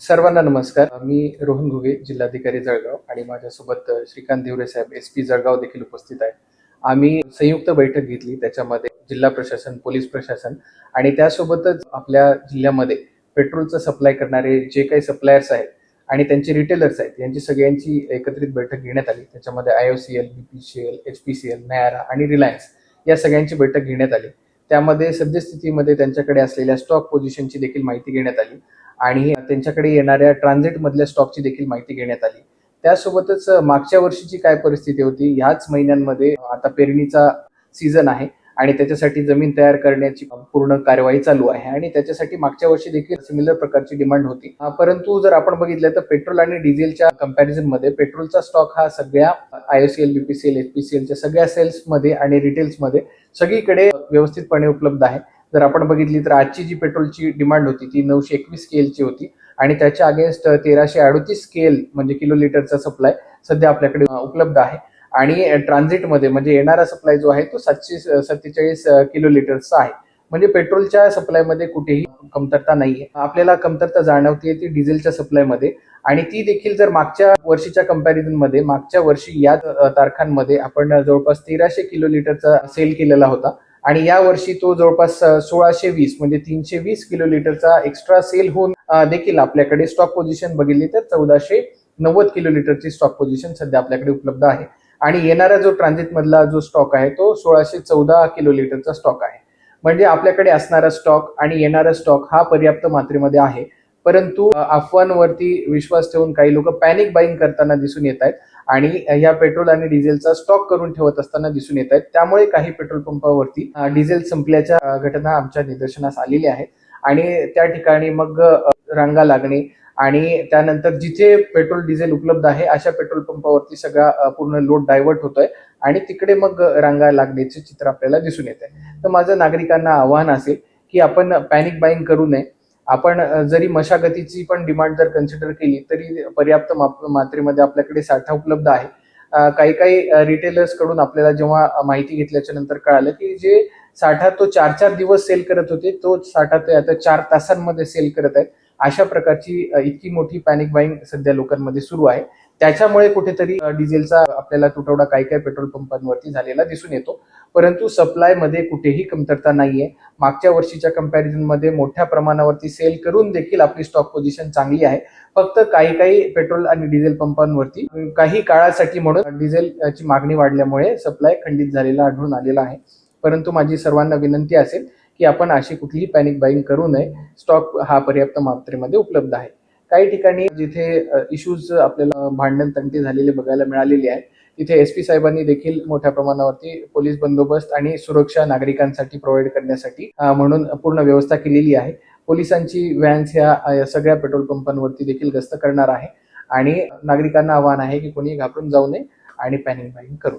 सर्वांना नमस्कार. मी रोहन घुगे, जिल्हाधिकारी जळगाव आणि माझ्यासोबत श्रीकांत दिवरे साहेब SP जळगाव देखील उपस्थित आहेत. आम्ही संयुक्त बैठक घेतली. त्याच्यामध्ये जिल्हा प्रशासन, पोलीस प्रशासन आणि त्यासोबतच आपल्या जिल्ह्यामध्ये पेट्रोलचं सप्लाय करणारे जे काही सप्लायर्स आहेत आणि त्यांचे रिटेलर्स आहेत यांची सगळ्यांची एकत्रित बैठक घेण्यात आली. त्याच्यामध्ये IOCL, BPCL, HPCL, नयारा आणि रिलायन्स या सगळ्यांची बैठक घेण्यात आली. त्यामध्ये सद्यस्थितीमध्ये त्यांच्याकडे असलेल्या स्टॉक पोझिशनची देखील माहिती घेण्यात आली आणि त्यांच्याकडे येणाऱ्या ट्रान्झिट मधल्या स्टॉकची देखील माहिती घेण्यात आली. त्यासोबतच मागच्या वर्षीची काय परिस्थिती होती, ह्याच महिन्यांमध्ये आता पेरणीचा सीझन आहे आणि त्याच्यासाठी जमीन तयार करण्याची पूर्ण कार्यवाही चालू आहे आणि त्याच्यासाठी मागच्या वर्षी देखील सिमिलर प्रकारची डिमांड होती. परंतु जर आपण बघितलं तर पेट्रोल आणि डिझेलच्या कंपॅरिझन मध्ये पेट्रोलचा स्टॉक हा सगळ्या IOCL, BPCL, HPCLच्या सगळ्या सेल्समध्ये आणि रिटेल्समध्ये सगळीकडे व्यवस्थितपणे उपलब्ध आहे. जर आपण बघितली तर आजची जी पेट्रोलची डिमांड होती ती 921 स्केलची होती आणि त्याच्या अगेन्स्ट 1338 स्केल म्हणजे किलो लिटरचा सप्लाय सध्या आपल्याकडे उपलब्ध आहे आणि ट्रान्झिटमध्ये म्हणजे येणारा सप्लाय जो आहे तो 747 किलो लिटरचा आहे. म्हणजे पेट्रोलच्या सप्लायमध्ये कुठेही कमतरता नाहीये. आपल्याला कमतरता जाणवते ती डिझेलच्या सप्लायमध्ये आणि ती देखील जर मागच्या वर्षीच्या कंपॅरिझन मध्ये मागच्या वर्षी या तारखांमध्ये आपण जवळपास 1300 किलो लिटरचा सेल केलेला होता आणि या वर्षी तो जवळपास 1620 म्हणजे 320 किलो लिटरचा एक्स्ट्रा सेल होऊन देखील आपल्याकडे स्टॉक पोझिशन बघितली तर 1490 किलो लिटरची स्टॉक पोझिशन सध्या आपल्याकडे उपलब्ध आहे आणि येणारा जो ट्रान्झिट मधला जो स्टॉक आहे तो 1614 किलो लिटरचा स्टॉक आहे. म्हणजे आपल्याकडे असणारा स्टॉक आणि येणारा स्टॉक हा पर्याप्त मात्रेमध्ये आहे. परंतु अफवांवरती विश्वास ठेवून काही लोक पॅनिक बाईंग करताना दिसून येत आहेत आणि या पेट्रोल आणि डिझेलचा स्टॉक करून ठेवत असताना दिसून येत आहेत. त्यामुळे काही पेट्रोल पंपावरती डिझेल संपल्याच्या घटना आमच्या निदर्शनास आलेल्या आहेत आणि त्या ठिकाणी मग रांगा लागणे आणि त्यानंतर जिथे पेट्रोल डिझेल उपलब्ध आहे अशा पेट्रोल पंपावरती सगळा पूर्ण लोड डायव्हर्ट होतोय आणि तिकडे मग रांगा लागण्याचे चित्र आपल्याला दिसून येत आहे. तर माझं नागरिकांना आव्हान असेल की आपण पॅनिक बाईंग करू नये. आपण जरी मशागतीची पण डिमांड जर कन्सिडर केली तरी पर्याप्त मात्रेमध्ये आपल्याकडे साठा उपलब्ध आहे. काही काही रिटेलर्स कडून आपल्याला जेव्हा माहिती घेतल्याच्या नंतर कळालं की जे साठा तो 4-4 दिवस सेल करत होते तो साठा ते आता 4 तासांमध्ये सेल करत आहेत. अशा प्रकारची इतकी मोठी पॅनिक बाईंग सध्या लोकांमध्ये सुरू आहे. त्याच्यामुळे कुठेतरी डिझेलचा आपल्याला तुटवडा काही काही पेट्रोल पंपांवरती झालेला दिसून येतो. परंतु सप्लाय मध्ये कुठेही कमतरता नाहीये. मागच्या वर्षीच्या कंपॅरिझन मध्ये मोठ्या प्रमाणावरती सेल करून देखील आपली स्टॉक पोझिशन चांगली आहे. फक्त काही काही पेट्रोल आणि डिझेल पंपांवरती काही काळासाठी म्हणून डिझेलची मागणी वाढल्यामुळे सप्लाय खंडित झालेला आढळून आलेला आहे. परंतु माझी सर्वांना विनंती असेल की आपण अशी कुठलीही पॅनिक बाईंग करू नये. स्टॉक हा पर्याप्त मात्रेमध्ये उपलब्ध आहे. काही ठिकाणी जिथे इश्यूज आपल्याला भांडण तंटी झालेले बघायला मिळालेले आहेत तिथे SP साहेबांनी देखील मोठ्या प्रमाणावरती पोलीस बंदोबस्त आणि सुरक्षा नागरिकांसाठी प्रोव्हाइड करण्यासाठी म्हणून पूर्ण व्यवस्था केलेली आहे. पोलिसांची व्हॅन्स ह्या सगळ्या पेट्रोल पंपांवरती देखील गस्त करणार आहे आणि नागरिकांना आवाहन आहे की कोणी घाबरून जाऊ नये आणि पॅनिक बाईंग करू.